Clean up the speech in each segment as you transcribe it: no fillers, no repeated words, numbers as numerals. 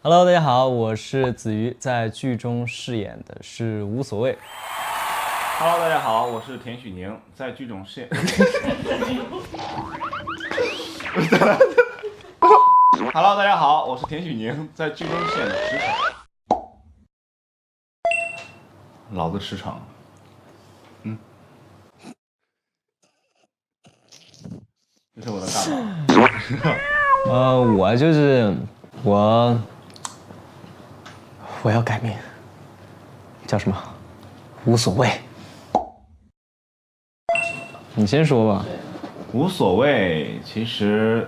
Hello，大家好，我是子瑜，在剧中饰演的是无所谓。Hello， 大家好，我是田许宁，在剧中饰演。Hello， 大家好，我是田许宁，在剧中饰演的驰骋。老子驰骋。这是我的大脑。我就是我要改名，叫什么？无所谓。你先说吧。无所谓，其实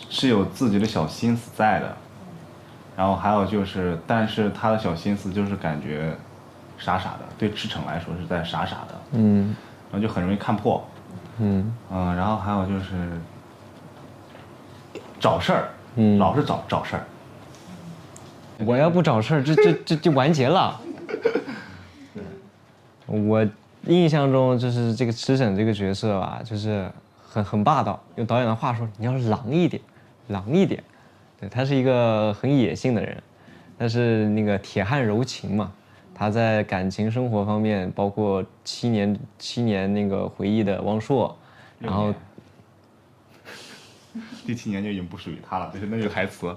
是有自己的小心思在的。然后还有就是，但是他的小心思就是感觉傻傻的，对驰骋来说是在傻傻的，然后就很容易看破，然后还有就是找事儿，老是找事儿。我要不找事儿，这就完结了。我印象中就是这个驰骋这个角色吧，就是很霸道。用导演的话说，你要狼一点，狼一点。对，他是一个很野性的人，但是那个铁汉柔情嘛，他在感情生活方面，包括七年那个回忆的汪硕，然后第7年就已经不属于他了，就是那句台词。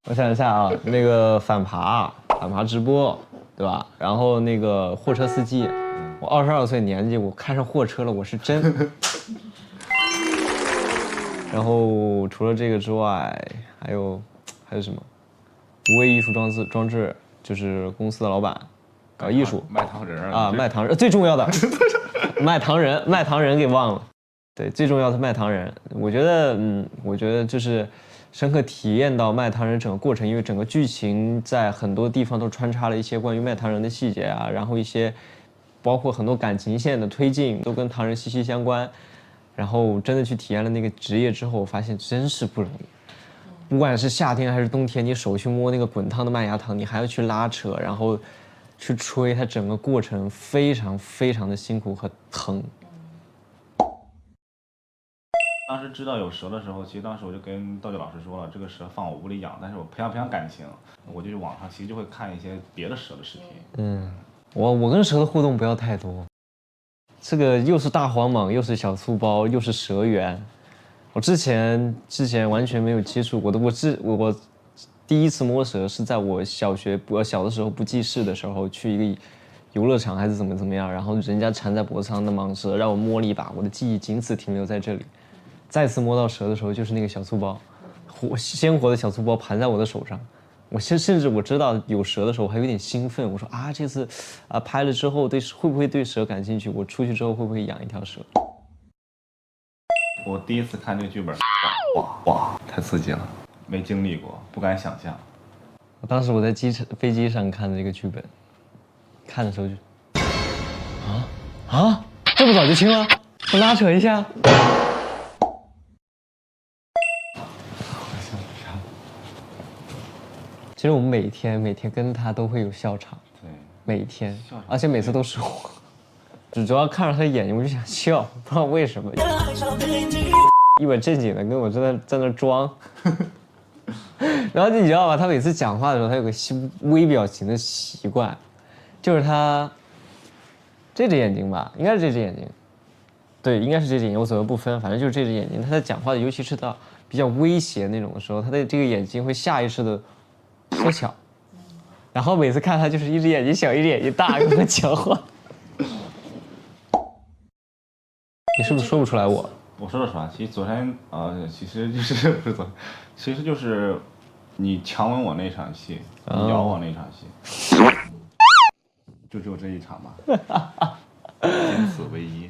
我想一下啊，那个反扒直播，对吧？然后那个货车司机，我22岁年纪，我看上货车了，我是真。然后除了这个之外，还有什么？无畏艺术装置就是公司的老板，搞艺术，卖糖人啊，卖糖人最重要的，卖糖人给忘了。对，最重要的卖糖人，我觉得就是深刻体验到卖糖人整个过程，因为整个剧情在很多地方都穿插了一些关于卖糖人的细节啊，然后一些包括很多感情线的推进都跟糖人息息相关。然后真的去体验了那个职业之后，我发现真是不容易。不管是夏天还是冬天，你手去摸那个滚烫的麦芽糖，你还要去拉扯，然后去吹，它整个过程非常非常的辛苦和疼。当时知道有蛇的时候，其实当时我就跟道具老师说了，这个蛇放我屋里养，但是我培养感情，我就去网上其实就会看一些别的蛇的视频。我跟蛇的互动不要太多。这个又是大黄蟒，又是小粗包，又是蛇园，我之前完全没有接触过的。我第一次摸蛇是在我小的时候不记事的时候，去一个游乐场还是怎么样，然后人家缠在脖子上的蟒蛇让我摸了一把，我的记忆仅此停留在这里。再次摸到蛇的时候，就是那个小粗包，鲜活的小粗包盘在我的手上。我甚至我知道有蛇的时候，我还有点兴奋。我说啊，这次拍了之后会不会对蛇感兴趣？我出去之后会不会养一条蛇？我第一次看这个剧本，哇，太刺激了，没经历过，不敢想象。当时我在飞机上看的这个剧本，看的时候就这么早就清了？我拉扯一下。其实我们每天跟他都会有笑场，对，每天，而且每次都是我，主要看着他的眼睛我就想笑，不知道为什么，一本正经的跟我在那装，然后你知道吧，他每次讲话的时候，他有个微表情的习惯，就是他这只眼睛吧，应该是这只眼睛，对，应该是这只眼睛，我左右不分，反正就是这只眼睛，他在讲话的，尤其是到比较威胁那种的时候，他的这个眼睛会下意识的缩小，然后每次看他就是一只眼睛小一只眼睛大跟我讲话。你是不是说不出来我说得出来。其实昨天其实就是不是昨天，其实就是你强吻我那场戏，你咬我那场戏，就只有这一场吧，仅此唯一。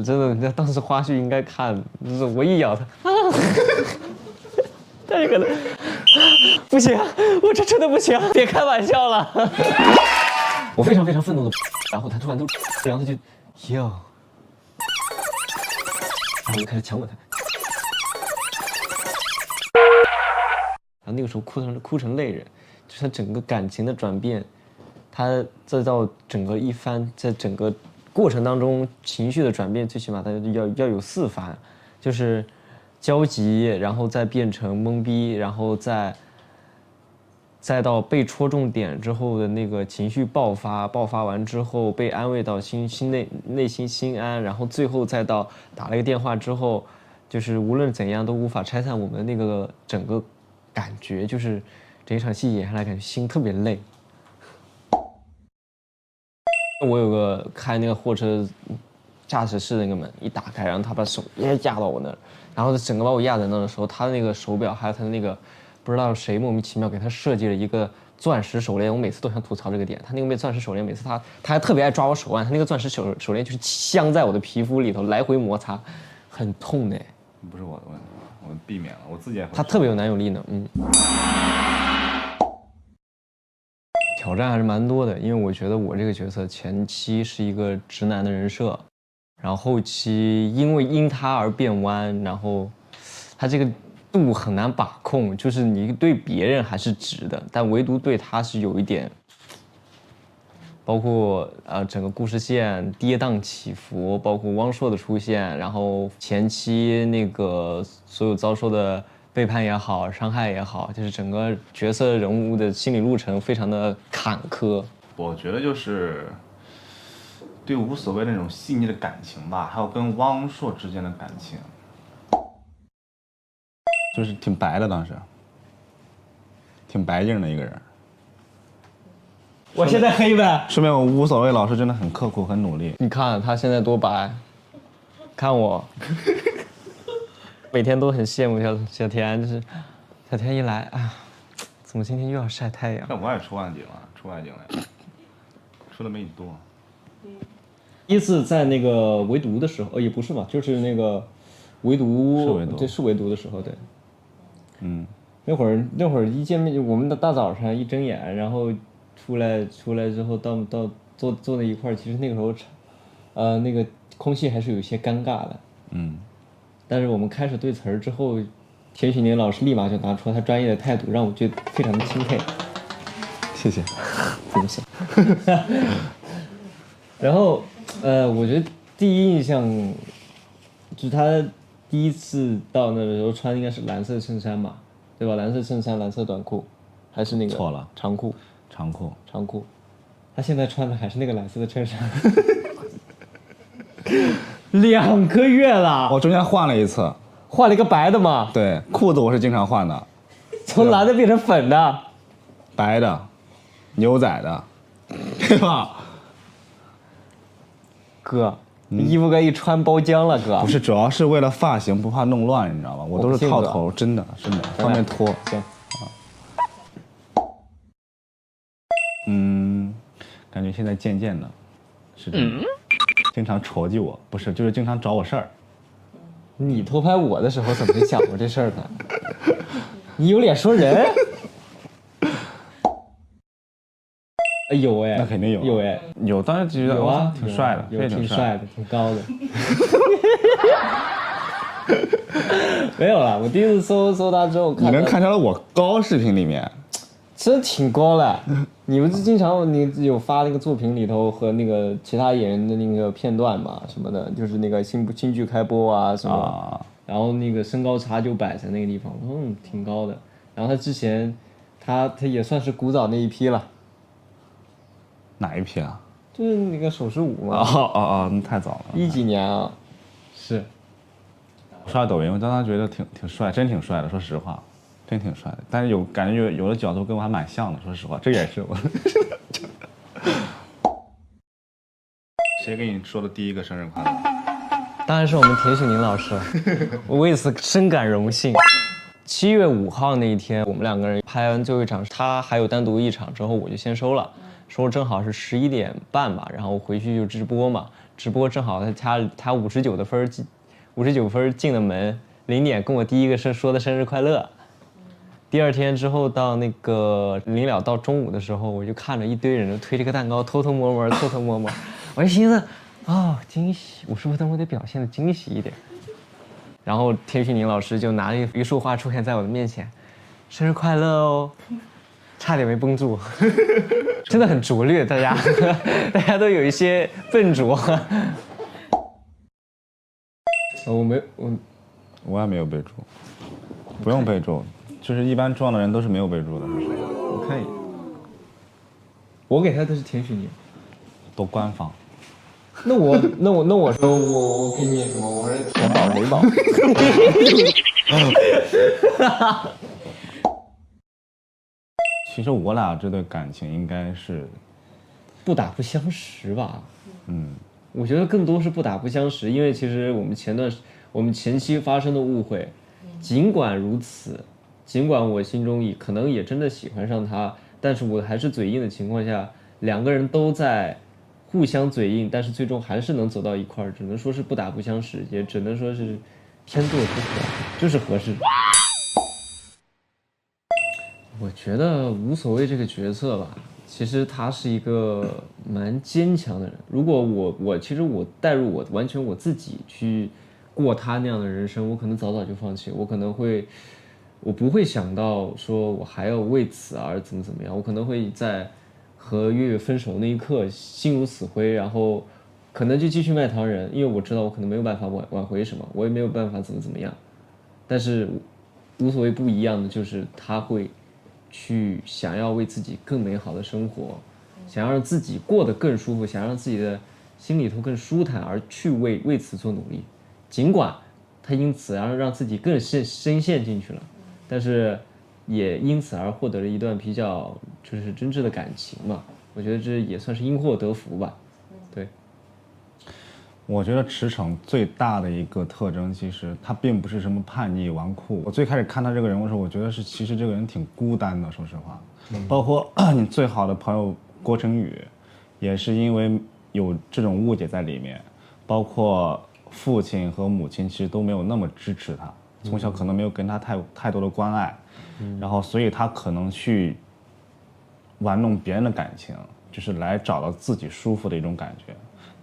真的，那当时花絮应该看，就是我一咬他，他就可能不行，我这真的不行，别开玩笑了。我非常非常愤怒的，然后他突然然后他就哟，然后我就开始强吻他，然后那个时候哭成泪人，就是他整个感情的转变，他再到整个一番，在整个过程当中情绪的转变，最起码他要有4番，就是焦急，然后再变成懵逼，然后再到被戳中点之后的那个情绪爆发完之后被安慰到内心心安，然后最后再到打了一个电话之后，就是无论怎样都无法拆散我们的那个整个感觉，就是整一场戏演下来感觉心特别累。我有个开那个货车驾驶室那个门一打开，然后他把手压到我那儿，然后整个把我压在那儿的时候，他的那个手表还有他的那个。不知道谁莫名其妙给他设计了一个钻石手链，我每次都想吐槽这个点。他那个钻石手链，每次他还特别爱抓我手腕，他那个钻石手链就是镶在我的皮肤里头，来回摩擦，很痛的。不是我的问题，我避免了，我自己也会。他特别有男友力呢，挑战还是蛮多的，因为我觉得我这个角色前期是一个直男的人设，然后后期因他而变弯，然后他这个。度很难把控，就是你对别人还是直的，但唯独对他是有一点，包括整个故事线跌宕起伏，包括汪硕的出现，然后前期那个所有遭受的背叛也好，伤害也好，就是整个角色人物的心理路程非常的坎坷。我觉得就是对无所谓那种细腻的感情吧，还有跟汪硕之间的感情。就是挺白的，当时，挺白净的一个人。我现在黑呗，说明我无所谓老师真的很刻苦，很努力。你看他现在多白，看我，每天都很羡慕小田，就是小田一来啊，怎么今天又要晒太阳？那我也出外景了，出外景了，出的没你多。第一次在那个围读的时候，也不是嘛，就是那个围读，对，是围读的时候，对。那会儿一见面就我们的大早上一睁眼，然后出来之后到坐在一块儿，其实那个时候，那个空气还是有些尴尬的。但是我们开始对词儿之后，田许宁老师立马就拿出了他专业的态度，让我觉得非常的钦佩。谢谢。不是。然后我觉得第一印象就是他。第一次到那的时候穿应该是蓝色衬衫嘛，对吧？蓝色衬衫、蓝色短裤，还是那个错了长裤。长裤。他现在穿的还是那个蓝色的衬衫。2个月了。我中间换了一次，换了一个白的嘛。对，裤子我是经常换的，从蓝的变成粉的，白的，牛仔的，对吧？哥。衣服该一穿包浆了，哥。不是，主要是为了发型不怕弄乱，你知道吗？我都是套头，真的，方便脱。行。感觉现在渐渐的，是这样，经常戳击我，不是，就是经常找我事儿。你偷拍我的时候怎么没讲过这事儿呢？你有脸说人？有哎，那肯定有，有哎，有，当时觉得哇，挺帅的，挺帅的，挺高的。没有了，我第一次搜他之后看，你能看出来我高视频里面，真挺高的。你不是经常你有发那个作品里头和那个其他演员的那个片段嘛什么的，就是那个新剧开播啊什么，然后那个身高差就摆在那个地方，挺高的。然后他之前，他也算是古早那一批了。哪一批啊？就是那个手势舞嘛。那太早了。10几年啊。是。刷抖音，我当时觉得挺帅，真挺帅的，说实话，真挺帅的。但是感觉有的角度跟我还蛮像的，说实话，这也是我。谁给你说的第一个生日快乐？当然是我们田许宁老师，我为此深感荣幸。7月5号那一天，我们2个人拍完最后一场，他还有单独一场之后，我就先收了。说正好是11点半吧，然后回去就直播嘛，直播正好他59分进了门，0点跟我第一个说的生日快乐。第二天之后到那个临了到中午的时候，我就看着一堆人推这个蛋糕，偷偷摸摸，我就寻思，惊喜，我是不是等会得表现的惊喜一点？然后田许宁老师就拿了一束花出现在我的面前，生日快乐哦。差点没绷住，真的很拙劣，大家都有一些笨拙。我也没有备注，不用备注，就是一般重要的人都是没有备注的。我看一眼，我给他的是田许宁，多官方。那我说我给你什么？我说田宝雷宝。其实我俩这对感情应该是不打不相识吧。我觉得更多是不打不相识，因为其实我们前期发生的误会，尽管如此，尽管我心中可能也真的喜欢上他，但是我还是嘴硬的情况下，两个人都在互相嘴硬，但是最终还是能走到一块儿，只能说是不打不相识，也只能说是天作之合，就是合适。我觉得无所谓这个角色吧，其实他是一个蛮坚强的人。如果其实我带入完全我自己去过他那样的人生，我可能早早就放弃，我不会想到说我还要为此而怎么样，我可能会在和月月分手那一刻心如死灰，然后可能就继续卖糖人，因为我知道我可能没有办法挽回什么，我也没有办法怎么样，但是无所谓不一样的就是他会去想要为自己更美好的生活，想要让自己过得更舒服，想让自己的心里头更舒坦，而去为此做努力。尽管他因此而让自己更深陷进去了，但是也因此而获得了一段比较就是真挚的感情嘛。我觉得这也算是因祸得福吧。对，我觉得驰骋最大的一个特征，其实他并不是什么叛逆纨绔。我最开始看他这个人物的时候，我觉得其实这个人挺孤单的，说实话。包括你最好的朋友郭成宇，也是因为有这种误解在里面。包括父亲和母亲其实都没有那么支持他，从小可能没有跟他太多的关爱，然后所以他可能去玩弄别人的感情，就是来找到自己舒服的一种感觉。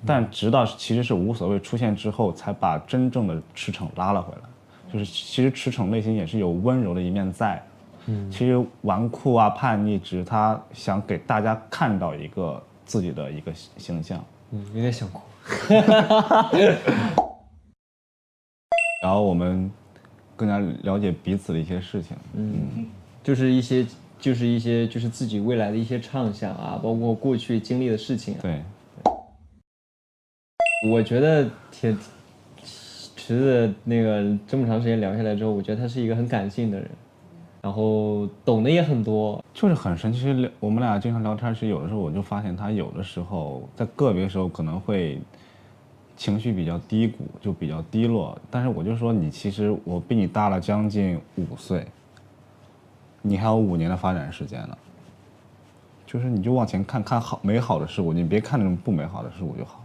但直到其实是无所谓出现之后，才把真正的驰骋拉了回来。就是其实驰骋内心也是有温柔的一面在。其实纨绔啊、叛逆，只是他想给大家看到一个自己的一个形象。有点想哭。然后我们更加了解彼此的一些事情。就是一些就是自己未来的一些畅想啊，包括过去经历的事情啊。对。我觉得池子那个这么长时间聊下来之后，我觉得他是一个很感性的人，然后懂得也很多，就是很神奇。其实我们俩经常聊天，其实有的时候我就发现他有的时候在个别时候可能会情绪比较低谷，就比较低落。但是我就说你其实我比你大了将近5岁，你还有5年的发展时间呢。就是你就往前看好美好的事物，你别看那种不美好的事物就好。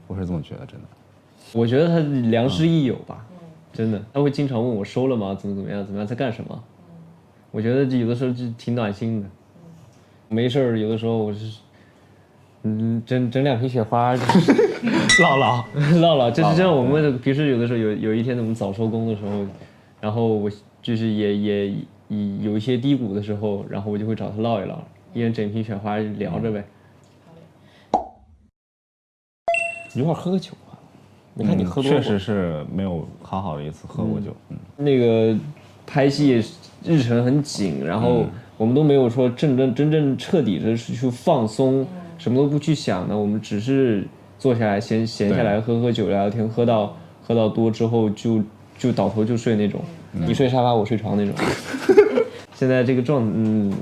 我是这么觉得，真的。我觉得他良师益友吧，真的，他会经常问我收了吗？怎么样，在干什么？我觉得有的时候就挺暖心的。没事儿，有的时候我是，整2瓶雪花，唠，就是这样。我们平时有的时候有一天我们早收工的时候，然后我就是也有一些低谷的时候，然后我就会找他唠一唠，一人整瓶雪花聊着呗。一块喝个酒吧，你看你喝多了。确实是没有好好的一次喝过酒。那个拍戏日程很紧，然后我们都没有说真正彻底的去放松，什么都不去想的，我们只是坐下来闲下来喝酒聊天，喝到多之后就倒头就睡那种，你睡沙发我睡床那种。现在这个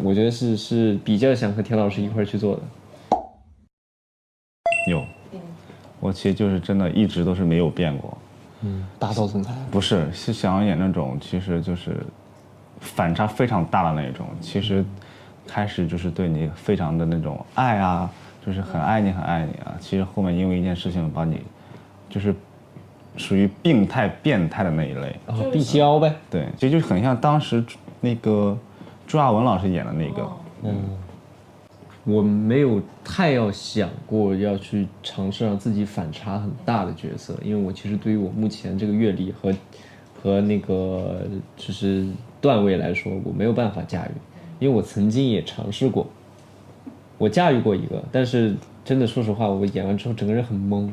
我觉得是比较想和田老师一块去做的。有。我其实就是真的一直都是没有变过。霸道总裁不是想演那种其实就是反差非常大的那种。其实开始就是对你非常的那种爱啊，就是很爱你啊。其实后面因为一件事情把你就是属于病态变态的那一类。必消呗。对，其实就很像当时那个朱亚文老师演的那个。我没有太想过要去尝试让自己反差很大的角色，因为我其实对于我目前这个阅历和那个就是段位来说，我没有办法驾驭，因为我曾经也尝试过，我驾驭过一个，但是真的说实话，我演完之后整个人很懵，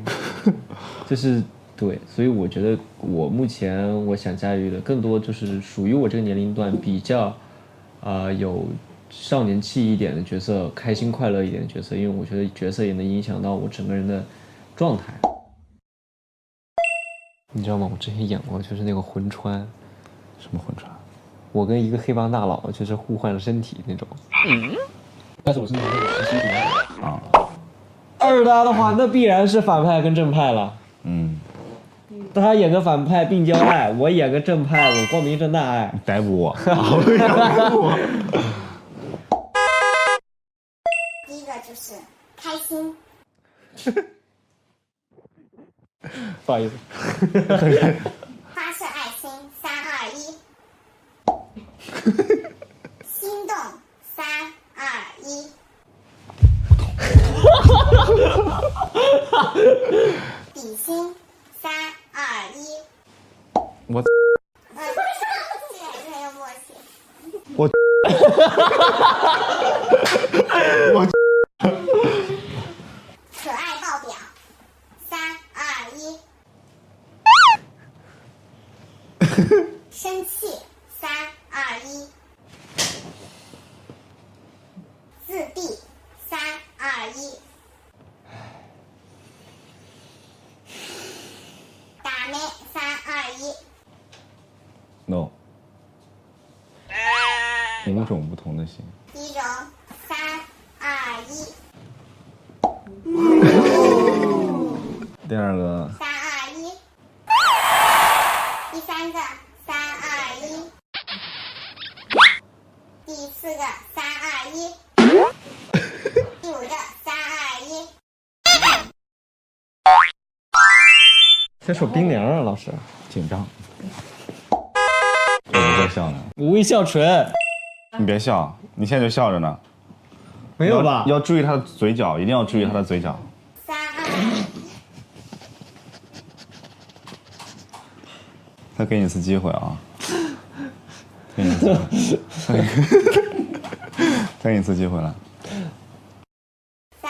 就是对，所以我觉得我目前我想驾驭的更多就是属于我这个年龄段比较，有少年气一点的角色，开心快乐一点的角色，因为我觉得角色也能影响到我整个人的状态。你知道吗？我之前演过，就是那个魂穿，什么魂穿？我跟一个黑帮大佬就是互换身体那种。但是我是那个实习组啊。二搭的话，那必然是反派跟正派了。他演个反派病娇爱，我演个正派，我光明正大爱。逮捕我！第一个就是开心，不好意思。发射爱心，3、2、1，心动，3、2、1，比心，3、2、1。我这个还是很有默契。我可爱爆表，3、2、1。生气，3、2、1。自闭，3、2、1。打咩，3、2、1。 no， 5种不同的心。第一种，3、2、1。第二个3、2、1。第三个，3、2、1。第四个，3、2、1。第五个，3、2、1。这手冰凉啊，老师。紧张。我不会笑呢。我微笑唇。你别笑，你现在就笑着呢。没有吧？要注意他的嘴角，一定要注意他的嘴角。3、2、1。再给你一次机会啊！给你一次，再给你一次机会了。3、2、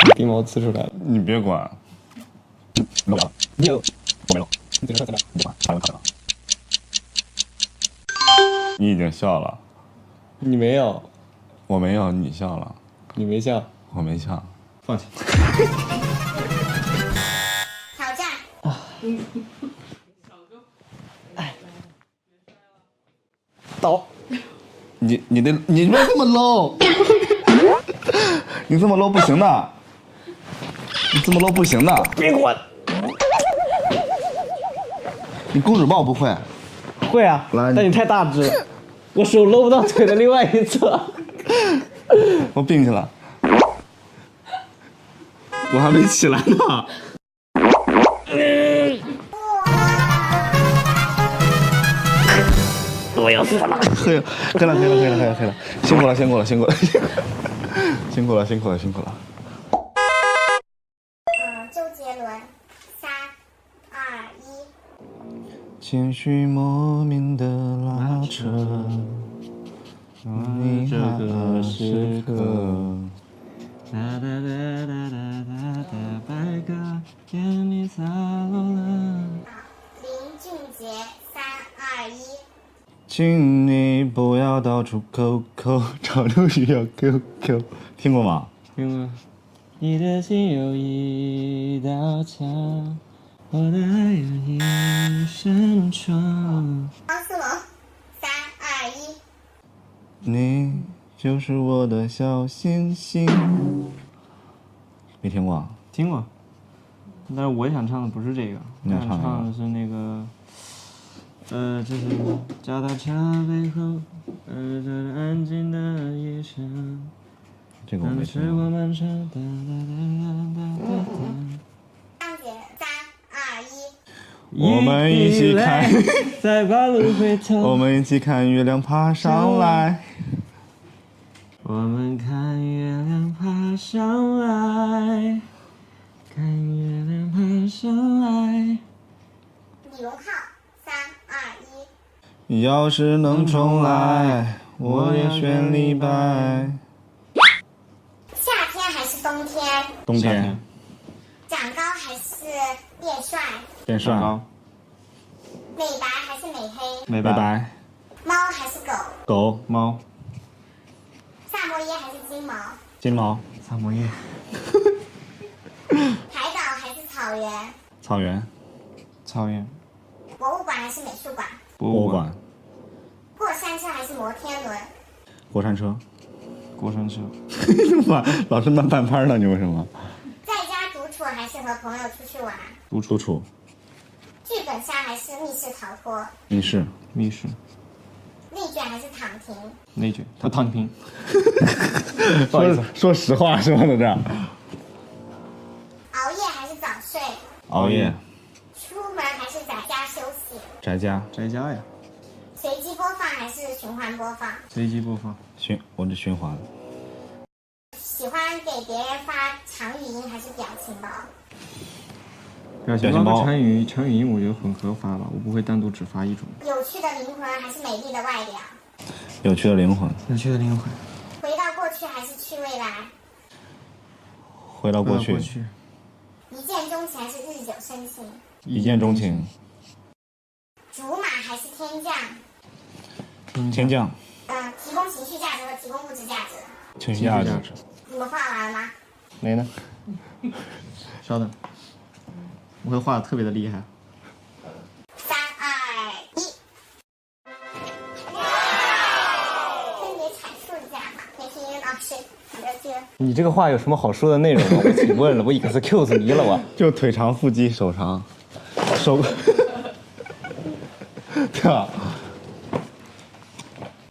1。鼻毛呲出来了。你别管。没有，你有，我没有。你这个看你管，看了。你已经笑了。你没有，我没有，你笑了。你没笑，我没笑。放弃。挑战。倒。你别这么 low， 你这么 low 不行的，你这么 low 不行的。别管。你公主抱不会？会啊，来但你太大只了，我手搂不到腿的另外一侧。我病去了，我还没起来呢。我要死了。黑了，辛苦了。周杰伦，3、2、1。情绪莫名的拉扯，你这个时刻。哒哒哒哒哒哒，白鸽眼里洒落了。林俊杰，3、2、1。请你不要到处抠抠，找路需要 QQ， 听过吗？听过。你的心有一道墙，我的爱有一扇窗。汪苏泷，3、2、1。你就是我的小星星。没听过？听过，但是我想唱的不是这个，我想你想唱哪个唱的是那个，这是脚踏车背后，这安静的夜深，这个我没时听过。光漫长，哒哒哒哒哒张杰，3、2、1。我们一起看，再把路回头。我们一起看月亮爬上来。我们看月亮爬上来，看月亮爬上来。李荣浩，3、2、1。要是能重来，我也选李白。冬天。长高还是变帅？变帅。美白还是美黑？美白。猫还是狗？狗。猫。萨摩耶还是金毛？金毛。萨摩耶。海岛还是草原？草原。草原。博物馆还是美术馆？博物馆。过山车还是摩天轮？过山车。过山车。老是慢半拍呢，你为什么？在家独处还是和朋友出去玩？独处。剧本杀还是密室逃脱？密室。密室。内卷还是躺平？内卷。他躺平。不好意思，说实话是吗？在这儿。熬夜还是早睡？熬夜。出门还是在家休息？宅家。宅家呀。随机播放还是循环播放？随机播放。我是循环。喜欢给别人发长语音还是表情包？表情包和长语音我觉得混合发吧，我不会单独只发一种。有趣的灵魂还是美丽的外表？有趣的灵魂。有趣的灵魂。回到过去还是去未来？回到过去。一见钟情还是日久生情？一见钟情。竹马还是天降？天降。提供情绪价值和提供物质价值。情绪价值。你们画完了吗？没呢。稍等，我会画的特别的厉害。3、2、1，分别阐述一下吧。美婷老师，你这个话有什么好说的内容吗？我请问了，我 excuse 你了，我就腿长腹肌手长，手，对吧？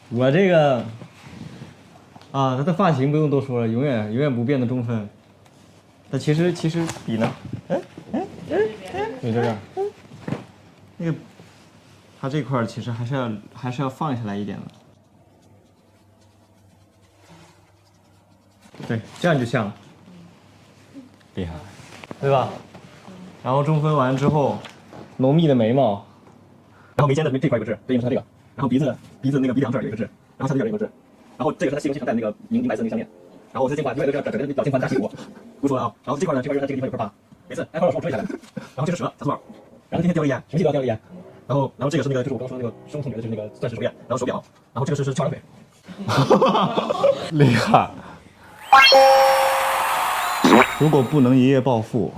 我这个啊，他的发型不用多说了，永远不变的中分。但其实笔呢？你这个，那个，他这块其实还是要放下来一点的。对，这样就像了，厉害，对吧？然后中分完之后，浓密的眉毛，然后眉间的这块有个痣，对应是他这个，然后鼻子那个鼻梁这儿有一个痣，然后下嘴角有一个痣，然后这个是他西游记上戴那个银白色那个项链，然后我最近把另外一个这整个表情管大屁股，不说了啊。然后这块呢，这边他这个地方有块疤，每次哎，黄老师我遮一下来，然后这是蛇，小兔宝，然后今天掉了一眼，什么地方掉了一眼，然后这个是那个就是我刚说那个胸筒里的就是那个钻石手链，然后手表，然后这个是翘二腿，厉害。如果不能一夜暴富，